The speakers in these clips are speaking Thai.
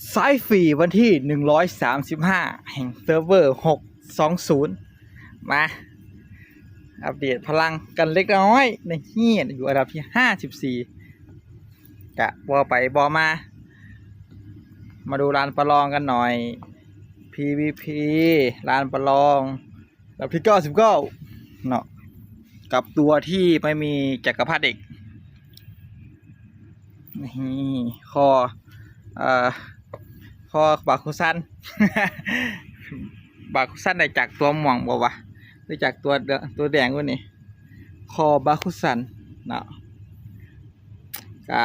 สายฟรีวันที่135แห่งเซิร์ฟเวอร์620มาอัปเดตพลังกันเล็กน้อยในเฮียอยู่อันดับที่54กะบอไปบอมาดูลานประลองกันหน่อย PVP ลานประลองอันดับที่99เนาะกับตัวที่ไม่มีจักรพรรดิเด็กนี่คอบาคุซัน บาคุซันได้จากตัวม่วงบอกว่าได้จากตัวแดงวะนี่คอบาคุซันเนาะก็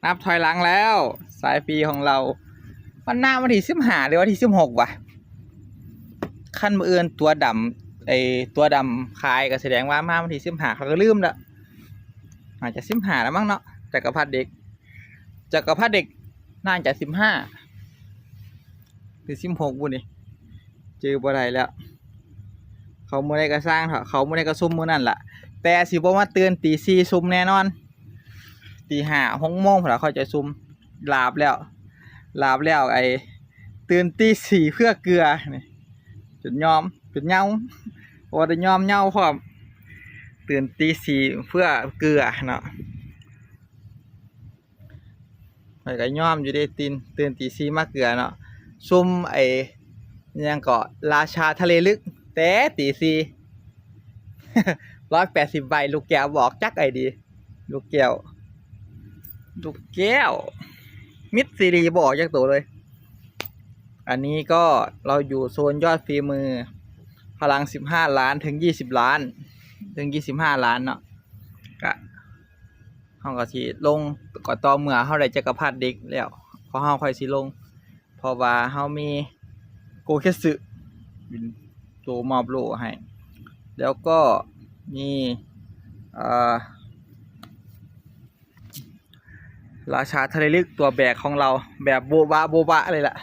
นับถอยหลังแล้วสายฟรีของเรามันหน้าวันที่15หรือวันที่16วะขั้นมืออื่นตัวดำตัวดำคายก็แสดงว่ามาวันที่15เขาก็ลืมแล้วอาจจะ15แล้วมั้งเนาะจักรพรรดิเด็กน่าจะ15หรือ16บุนี่เจอบ่ได้แล้วเขาไม่ได้กระสร้างเถอะเขาไม่ได้กระซุ่มมื้อนั่นแหละแต่สิบ่มาเตือนตี4ซุ่มแน่นอนตี5 6โมงพอเขาจะซุ่มลาบแล้วเตือนตี4เพื่อเกลือนี่จุดยอมจุดเหงาโอ้ได้ยอมเหงาพร้อมเตือนตี4เพื่อเกลือเนาะไปก็ยอมอยู่ได้เตือนตี4มาเกลือเนาะซุ่มยังเกาะราชาทะเลลึกแต่ตี4 180 ใบลูกแก้วบอกจักดีลูกแก้วมิดซีรีบอกจักตัวเลยอันนี้ก็เราอยู่โซนยอดฝีมือพลัง15 ล้านถึง20 ล้านถึง25 ล้านเนาะก็เฮาก็สิลงก็ต่อเมื่อเฮาได้จักรพรรดิเด็กแล้วพอเฮาค่อยสิลงเพราะว่าเฮามีโกเคสึเป็นตัวมอบโลให้แล้วก็มีราชาทะเลลึกตัวแบกของเราแบบโบบะเลยล่ะ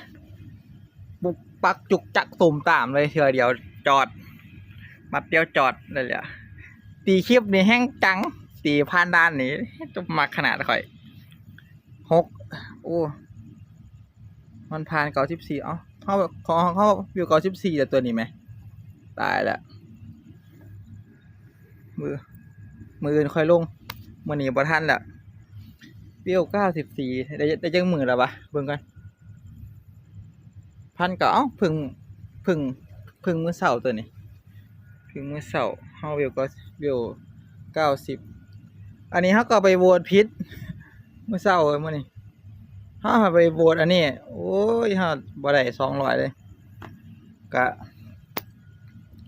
บุกปักจุกจักตุ่มตามเลยเทีเดียวจอดมัดเดียวจอดเลยแหละตีคลิปนี่แห้งจังตีผ่านด้านนี้จะมาขนาดค่อย6โอ้มันผ่าน94เขาวิว94แต่ตัวนี้ไหมตายแล้วมืออื่นค่อยลงมือหนีบ่ทันแล้ววิว94ได้จังมือแล้วปะเบิ่งกันพันก็พึ่งมือเสาตัวนี้พึ่งมือเสาเฮาวิว90อันนี้เฮาก็ไปโหวตผิดมือเสามื้อนี้เฮาไปโหวตอันนี้โอ้ยเฮาบ่ได้200เลยก็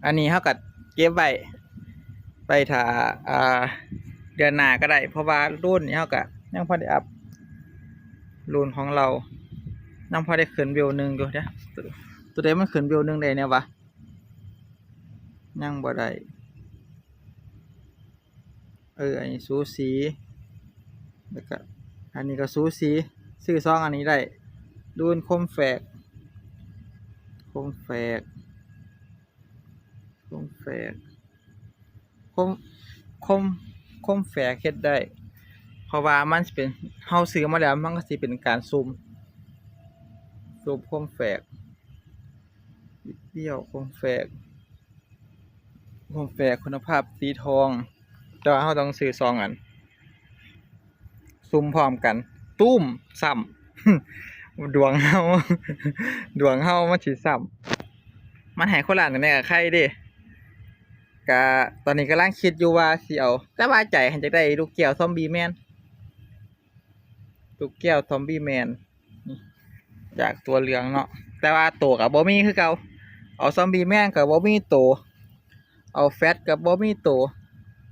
อันนี้เฮาก็เก็บไว้ไปถ้าเดือนหน้าก็ได้เพราะว่ารุ่นนี้เฮาก็ยังพอได้อัพรุ่นของเรายังพอได้ขึ้นวิว1อยู่เด้อตัวใดมันขึ้นวิว1ได้แน่วะยังบ่ได้อันนี้สูสีแล้วก็อันนี้ก็สูสีซื้อซองอันนี้ได้รุ่นคมแฝกคมแฝกเฮ็ดได้เพราะว่ามันสิเป็นเฮาซื้อมาแล้วมันก็สิเป็นการซุ่มคมแฝกเดี่ยวคมแฝกคุณภาพสีทองแต่ว่าเฮาต้องซื้อ2อันซุ่มพร้อมกันตุ้มซ้ำ ดวงเฮามันสิซ้ำมันให้คนละอันกันได้กับใครเด้ก็ตอนนี้กำลังคิดอยู่ว่าสิเอาแต่ว่าใจให้จักได้ลูกแก้วซอมบี้แมนจากตัวเหลืองเนาะแต่ว่าตัวกับบ่มีคือเก่าเอาซอมบี้แมนกับบ่มีตัวเอาแฟตกับบ่มีตัว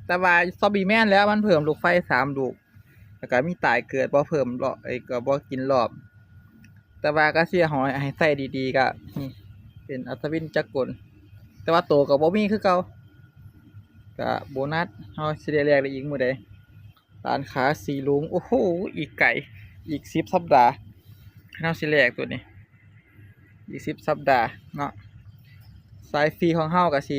แต่ว่าซอมบี้แมนแล้วมันเพิ่มลูกไฟ3ลูกแล้วก็มีตายเกิดบ่เพิ่มรอบก็บ่กินรอบแต่ว่าก็เสียหอยให้ใส่ดีๆก็นี่เป็นอัศวินจักรกลแต่ว่าตัวกับบ่มีคือเก่าก็โบนัสเฮาสิได้แลกได้อีกมื้อใดร้านค้าสีลุงโอ้โหอีกไก่อีก10 สัปดาห์เฮาสิแลกตัวนี้อีก10 สัปดาห์เนาะสายฟรีของเฮาก็สิ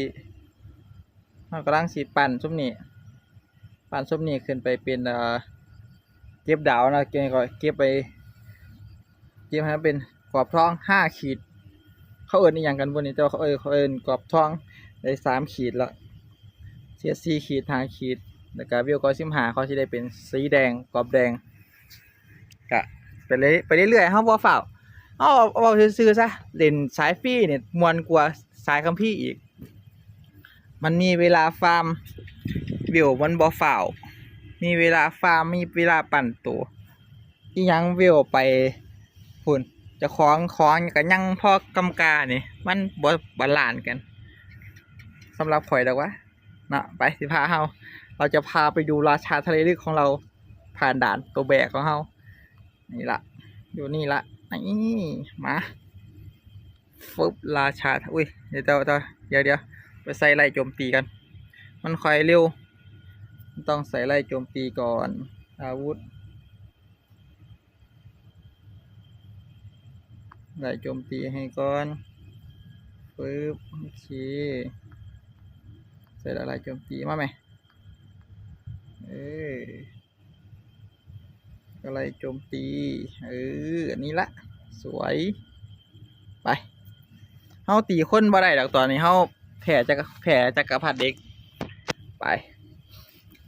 เฮากำลังสิปั่นซุมนี้ขึ้นไปเป็นเก็บดาวนะเก็บไป เก็บให้มันเป็นกรอบทอง5 ขีดเขาเอิ้นอีหยังกันบ่นี่แต่ว่าเขาเอิ้นกรอบทองได้3 ขีดละเสีย4 ขีด5 ขีดแล้วก็วิว95เขาสิได้เป็นสีแดงกรอบแดงก็ไปเรื่อยๆเฮาบ่ฟ้าวเอาซื่อๆซะเล่นสายฟรีเนี่ยม่วนกว่าสายคัมภีร์อีกมันมีเวลาฟาร์มวิวมันบ่ฟ้าวมีเวลาฟาร์มมีเวลาปั่นตัวอีหยังวิวไปพุ่นจะคล้องก็ยังพอกำกานี่มันบ่บาลานซ์กันสำหรับข่อยดอกวะเนาะไปสิพาเราจะพาไปดูราชาทะเลลึกของเราผ่านด่านตัวแบกของเรานี่ละอยู่นี่ละนี่มาฟึบราชาอุ้ยเดี๋ยวไปใส่ไล่โจมตีกันมันค่อยเร็วต้องใส่ไล่โจมตีก่อนอาวุธไล่โจมตีให้ก่อนปึ๊บโอเคใส่ไล่โจมตีมาไหมไล่โจมตีอันนี้ละสวยไปเฮาตีคนบ่ได้ดอกตอนนี้เฮาแผลจักรพรรดิเด็กไป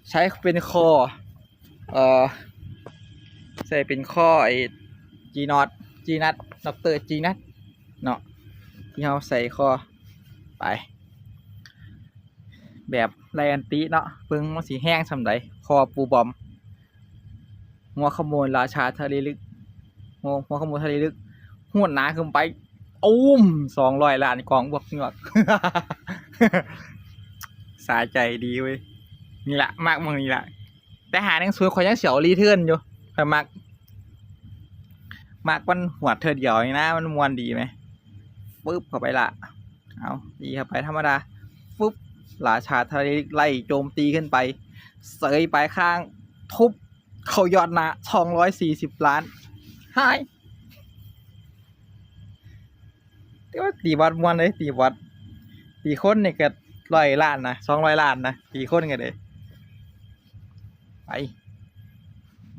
ใช้เป็นคอใส่เป็นข้อไอ้จีนัทดอกเตอร์จีนัทเนาะที่เราใส่ข้อไปแบบไลอันติเนาะเพิ่งมันสีแห้งสำไรคอปูบอมหัวขโมยราชาทะเลลึกหัวขโมยทะเลลึกหัวหนาขึ้นไป200 ล้านกองบวกเหงือกสาใจดีเว้ยนี่แหละมากมึงนี่แหละแต่หาหนังสือคอยยังเสียวรีเทิร์นอยู่คอยมักมันหัวเธอเดียวนะมันมวนดีไหมปึ๊บเข้าไปละเอาดีเข้าไปธรรมดาปึ๊บราชาทะเลไล่โจมตีขึ้นไปเสยไปข้างทุบเขายอดนะ240 ล้านหายแต่ว่าตีวัดมวนเลยตีวัดตีคนเนี่ยก็100 ล้านนะ200 ล้านนะตีคนกันเลยไป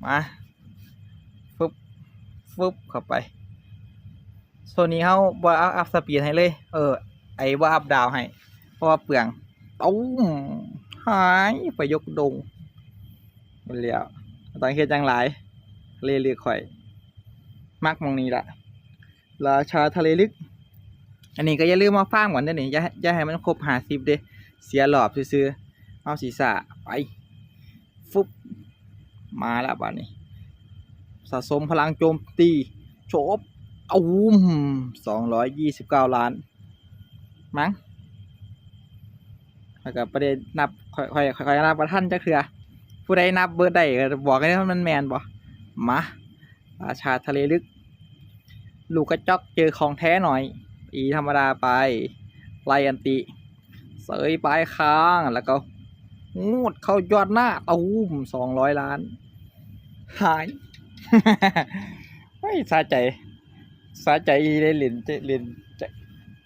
มาฟึบเข้าไปโซนี้เขาบ่อัพสปีดให้เลยไอ้บ่อัพดาวให้เพราะว่าเปลืองตุ้มหายไปยกดงหมดแล้วตอนเฮ็ดจังหลายทะเลลึกข่อยมักมองนี้ละราชาทะเลลึกอันนี้ก็อย่าลืมมาฟาร์มก่อนเด้อนี่อย่าให้มันครบ50เด้เสียหลอบซื่อๆเอาศีรษะไปฟึบมาแล้วบัดนี้สะสมพลังโจมตีโฉบ229 ล้านมั้งแล้วก็ประเด็นนับค่อยนับประทันจักเถื่อผู้ใดนับเบอร์ใดก็บอกกันว่ามันแมนบ่มาราชาทะเลลึกลูกกระจอกเจอของแท้หน่อยอีธรรมดาไปไลอันติเสยปลายค้างแล้วก็งูดเข้ายอดหน้า200 ล้านหายไม่สะใจได้เล่น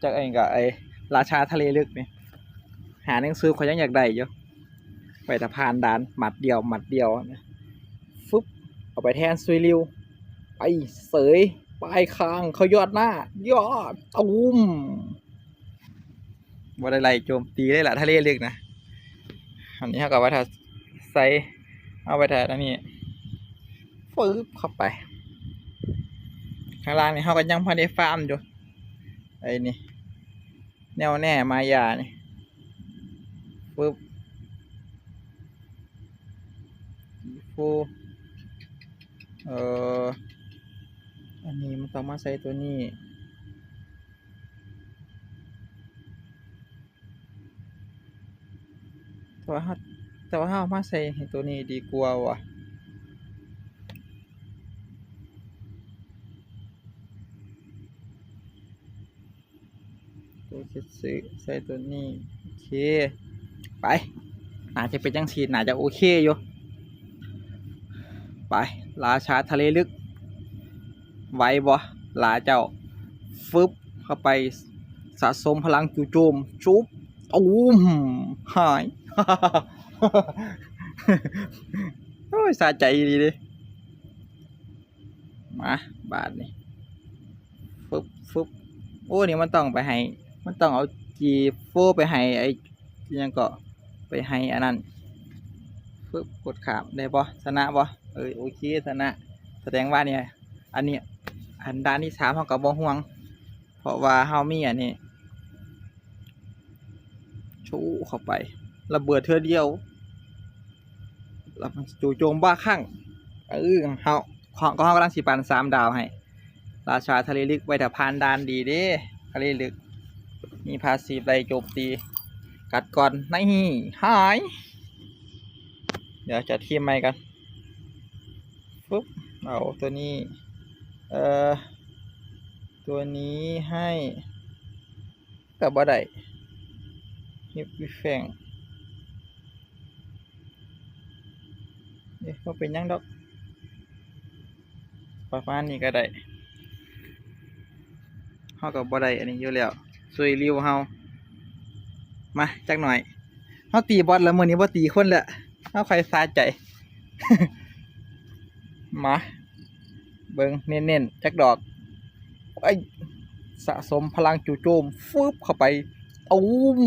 จากเองกับไอ้ราชาทะเลลึกนี่หาหนังสือเขายังอยากได้อยู่ไปตะพานด่านหมัดเดียวนะฟึบเอาไปแทนซุยริวไปเสยปลายคางเขายอดหน้ายอดบ่ได้ไล่โจมตีได้ละทะเลลึกนะอันนี้เขากับว่าถ้าใส่เอาไปแทนอันนี้ฟึบเข้าไปข้างล่างนี่เขาก็ยังพอได้ฟาร์มอยู่ไอ้นี่แนวแน่มายานี่ปึ๊บฟูอันนี้มันต้องมาใส่ตัวนี้แต่ว่าถ้ามาใส่ตัวนี้ดีกว่าว่ะตัวซื้อใส่ตัวนี้โอเคไปน่าจะเป็นจังสีน่าจะโอเคอยู่ไปราชาทะเลลึกไว้บ่ลาเจ้าฟึบเข้าไปสะสมพลังจู่โจมชุบหายโอ้ยสะใจดีเลยมาบาทนี่ ฟึบฟึบโอ้นี่มันต้องไปให้มันต้องเอาจีโฟไปให้ไอ้ยังก็ไปให้อันนั้นฟึบกดขามได้ปะชนะปะโอเคชนะแสดงว่าเนี่ยอันนี้อันด้านที่3เขากับบ่ห่วงเพราะว่าเฮามีอันนี้ชูเข้าไประเบิดเทื่อเดียวแล้วมันจู่โจมบ้าคลั่งเฮาของก็เฮากำลังสิปัน3 ดาวให้ราชาทะเลลึกไว้แต่พานดานดีเด้ทะเลลึกมีพาสซีฟไรโจมตีกัดก่อนนี่หายเดี๋ยวจะทีมใหม่กันปุ๊บเอาตัวนี้ตัวนี้ให้กับบ่ได้ฮิปวิแฟงก็เป็นยังดอกประมาณนี้ก็ได้เฮากับบ่ได้อันนี้อยู่แล้วสวยริวเฮามาจักหน่อยเฮาตีบอสแล้วมื้อนี้บ่ตีคนละเฮาใครสาใจ มาเบิ่งเน้นๆจักดอกสะสมพลังจู่โจมฟึบเข้าไปตุ้ม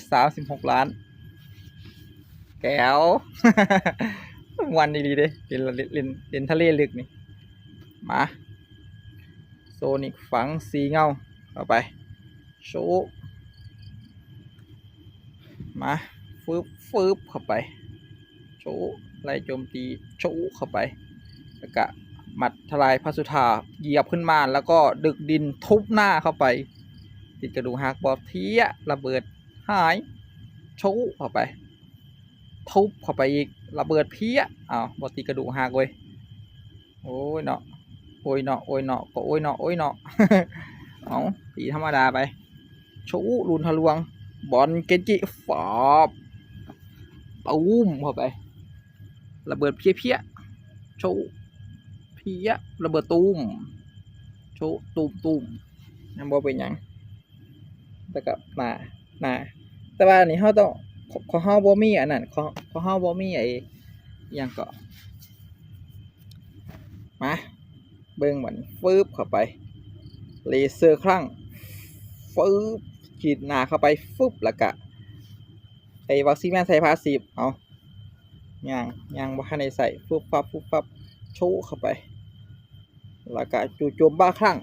236 ล้านแก้ว วันดีๆเด้เล่นทะเลลึกนี่มาโซนิกฝังสีเงาเข้าไปโชว์มาฟึบเข้าไปโชว์ไล่โจมตีโชว์เข้าไปแล้วก็หมัดทลายพระสุธาเหยียบขึ้นมาแล้วก็ดึกดินทุบหน้าเข้าไปติดกระดูกหักบอบเทียระเบิดหายโชว์เข้าไปทุบเข้าไปอีกระเบิดเพี้ยบอตีกระดูกหักเว้ยโอ้ยเนาะโอ้ยเนาะก็โอ้ยเนาะเอาตีธรรมดาไปชูรุนทะลวงบอลเกจิฟอบตุ้มเข้าไประเบิดเพี้ยชูเพี้ยระเบิดตุ้มชูตุ้มยังบ่เป็นยังแต่กับมาแต่ว่าอันนี้เขาต้องขอเฮาบ่มีอันนั้นขอเฮาบ่มีไอ้ยังก็มาเบิ่งมันฟึบเข้าไปเลเซอร์ครั้งฟึบฉีดหน้าเข้าไปฟึบแล้วก็ไอ้วัคซีนแม่นใส่พาสซีฟเอายังบ่ทันได้ใส่ฟึบฟับโชว์เข้าไปแล้วก็จู่โจมบ้าคลั่ง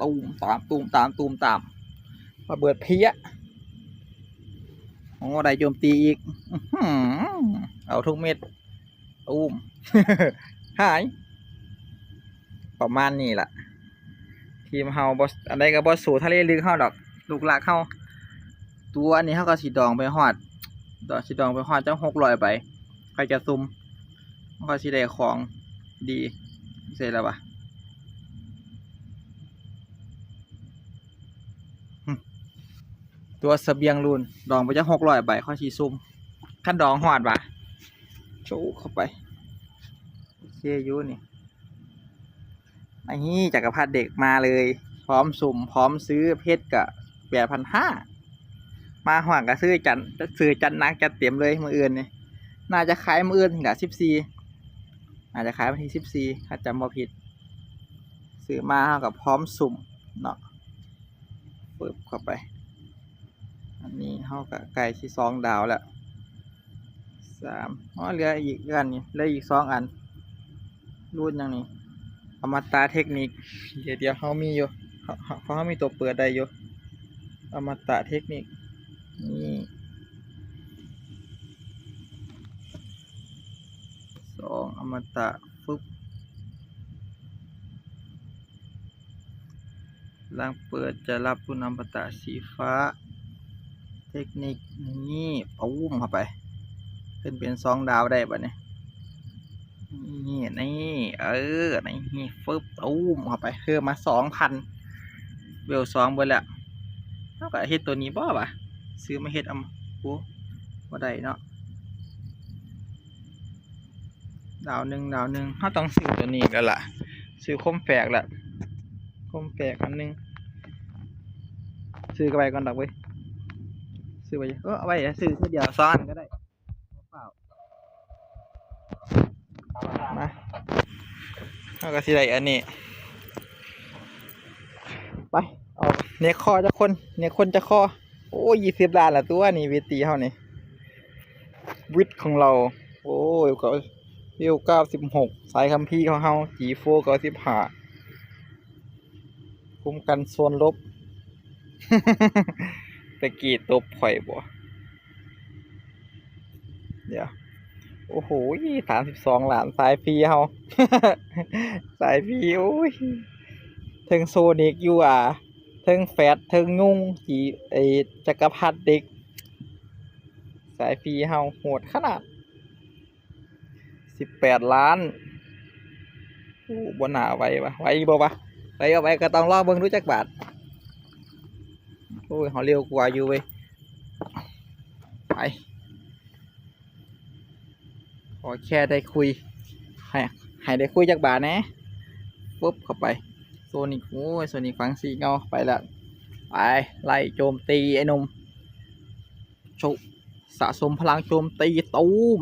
ตูมตามระเบิดเพี้ยได้โจมตีอีกเอาทุกเม็ดตุ้ม หายประมาณนี้แหละทีมเฮาบอสอันใดกับบอสสู่ทะเลลึกเฮาดอกลูกหลักเฮาตัวอันนี้เฮาก็สิดองไปฮอดจัง600ไปใครจะซุ่มเฮาก็สิได้ของดีเสร็จแล้วปะตัวเสบียงรูนดองไปจัง600ไปค่อยสิซุ่มขั้นดองฮอดปะโชว์เข้าไปโอเคอยู่นี่อันนี้จักรพรรดิเด็กมาเลยพร้อมสุ่มพร้อมซื้อเพชรกับ8,500มาห่วงกับซื้อจันนักจัดเต็มเลยมืออื่นนี่น่าจะขายมืออื่นถึง14น่าจะขายวันที่14ถ้าจำบ่ผิดซื้อมากับพร้อมสุ่มเนาะเปิดเข้าไปอันนี้เขากับไก่ที่2 ดาวแล้ว3เหลืออีกอันนี้เหลืออีก2 อันรุ่นยังนี้อมตะเทคนิคเดี๋ยวเขามีอยู่เขามีตัวเปิดได้อยู่อมตะเทคนิคนี่2อมตะฟึบล่างเปิดจะรับคุณอมตะสีฟ้าเทคนิคนี่ปุ้มเข้าไปเป็น2 ดาวได้ป่ะเนี่ยนี่นี่ฟึบตุ้มเข้าไปเพิ่มมา2,000เวล2เบิดแล้วเท่ากับเฮ็ดตัวนี้บ่ป่ะซื้อมาเฮ็ดโอ้บ่ได้เนาะดาวหนึ่งเขาต้องซื้อตัวนี้แล้วล่ะซื้อคมแฝกแหละคมแฝกอันนึงซื้อกันไปก่อนดอกเว้ยซื้อไปเอาไปซื้อเดียวซ้อนก็ได้เปล่ามาเอาก็สิได้อันนี้ ไปเอาเนี่ยคอจะคนเนี่ยคนจะคอโอ้20 ล้านละตัวนี่เวทีเฮานี่วิทย์ของเราโอ้ยก็เรียว96สายคัมภีร์ของเฮา G4 95คุ้มกันโซนลบ ตะกี้ตบข่อยบ่เดี๋ยวโอ้โห32 ล้านสายฟรีเฮา สายฟรีโอ้ยเทิงโซนิกยูอาเทิงแฟตเทิงงุ้งจีไอจักรพรรดิเด็กสายฟรีเฮาโหดขนาด18 ล้านโอ้บ่น่าไหววะไหวบ่วะไหวเอาไว้ก็ต้องรอเบิ่งรู้จักบาทโอ้ยเฮาเร็วกว่าอยู่เว้ยไปขอแค่ได้คุยให้ได้คุยจักบาทนะปุ๊บเข้าไปโซนิกโอ้ยโซนิกฟังสีเงาไปละไปไล่โจมตีไอ้หนุ่มชุสะสมพลังโจมตีตูม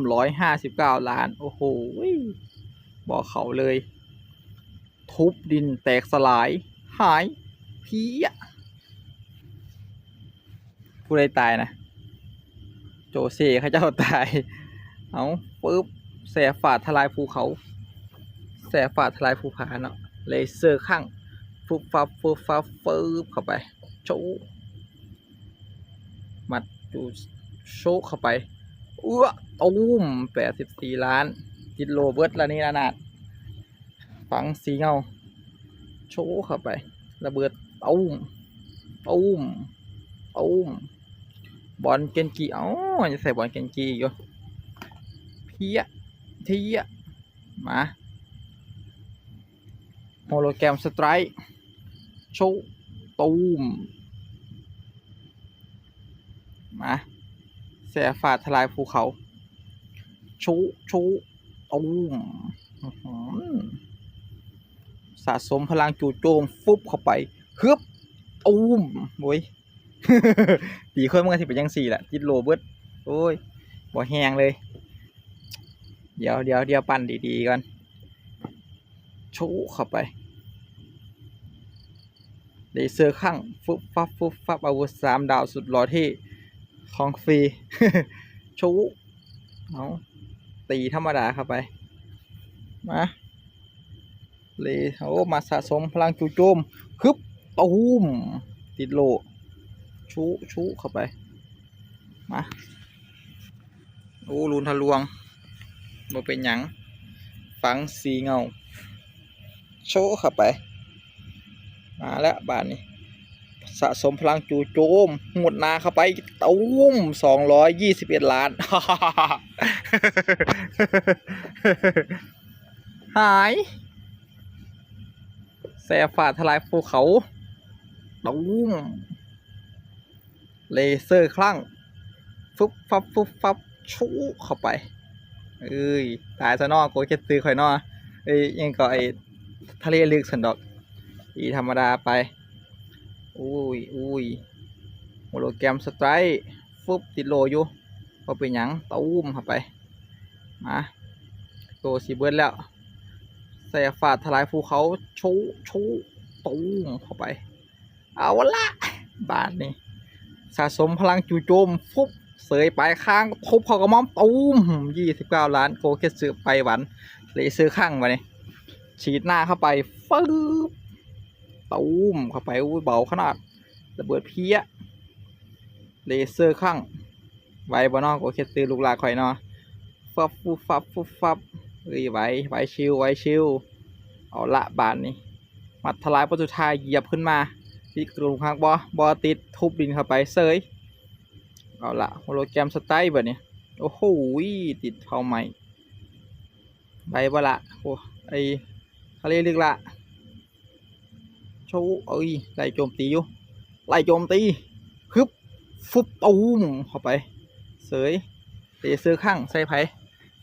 159 ล้านโอ้โหบอกเขาเลยทุบดินแตกสลายหายเพี้ยผู้ใดตายนะโจเซ่เขาเจ้าตายเอาปุ๊บแสฝาดทลายภูเขาแสฝาดทลายภูผาเนาะเลเซอร์ข้างฟุบฟับฟุบฟับฟืบเข้าไปโชว์มัดจูโชว์เข้าไปตูม84 ล้านจิตโรเบิร์ตละนี่ละนาดฝังสีเงาโชว์เข้าไประเบิดตูมตูมตูมบอลเกนกีจะใส่บอลเกนกีอยู่เพี้ยเทียมาโฮโลแกรมสไตร์โชว์ตูมมาแสฝาดทลายภูเขาชูตูมสะสมพลังจู่โจมฟุบเข้าไปฮึบตูมโว้ย ตีคนมันก็ที่เป็นยังสี่แหละจิตโรเบิร์ตโอ้ยบ่แหงเลยเดี๋ยวปั่นดีๆก่อนชูเข้าไปเลเซอร์ข้างฟุบฟับอาวุธ3 ดาวสุดหล่อที่ของฟรี ชูเอาตีธรรมดาเข้าไปมาเลยโอ้มาสะสมพลังจู่โจมฮึบตูมติดโลชูเข้าไปมาโอ้ลูนทะลวงบ่เป็นหยังฝังสีเงาโชเข้าไปมาแล้วบานนี้สะสมพลังจู่โจมหมดนาเข้าไปตูม221 ล้าน หายแสฝาดทลายภูเขาตูมเลเซอร์คลั่งฟุบฟับชูเข้าไปเอ้ยตายซะนอโกเก็ตซื้อข่อยนอยังก็ทะเลลึกสันดอกอีธรรมดาไปอุ้ยโฮโลแกรมสไตร์ฟุบติดโลอยู่พอเป็นหยังตูมเข้าไปมาโตสีเบิร์ดแล้วแสฝาดทลายภูเขาชูตูมเข้าไปเอาละบาทนี่สะสมพลังจู่โจมฟุบเสยปลายข้างทุบเขากระหม่อมตูม29 ล้านโกเกตสือไปหวันเลยซื้อข้างมาเนี่ยฉีดหน้าเข้าไปฟืบตูมเข้าไปเบาขนาดระเบิดเพี้ยเลเซอร์ข้างไว้บนนอกโกเกตสือลูกหลาข่อยนอฟับไว้ชิวเอาละบานนี่มัดทลายประตูทายเหยียบขึ้นมาที่กลุ่มข้างบอติดทุบดินเข้าไปเซยเอาละโฮโลแกรมสไตล์แบบนี้โอ้โหติดเผาใหม่ใบบ่ละโอ้ทะเลลึกละโชว์ไล่โจมตีอยู่ไล่โจมตีฮึบฟุบตูมเข้าไปเสยเลเซอร์ข้างใส่ไผ่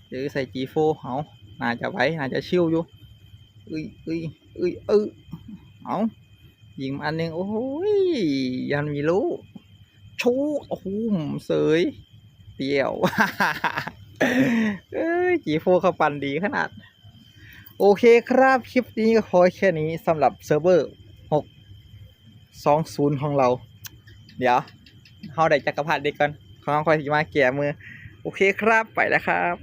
หรือใส่ G4 เอาน่าจะไว้น่าจะชิวอยู่เอายิงอันนึงโอ้ยยันมีรู้ชูโอ้โหเสยเดี่ยว G4 เขาปั่นดีขนาดโอเคครับคลิปนี้ก็ขอแค่นี้สำหรับเซิร์ฟเวอร์ 20ของเรา เดี๋ยวเฮาได้จักรพรรดิเด็กก่อนเขาค่อยสิมาแก้มือโอเคครับไปแล้วครับ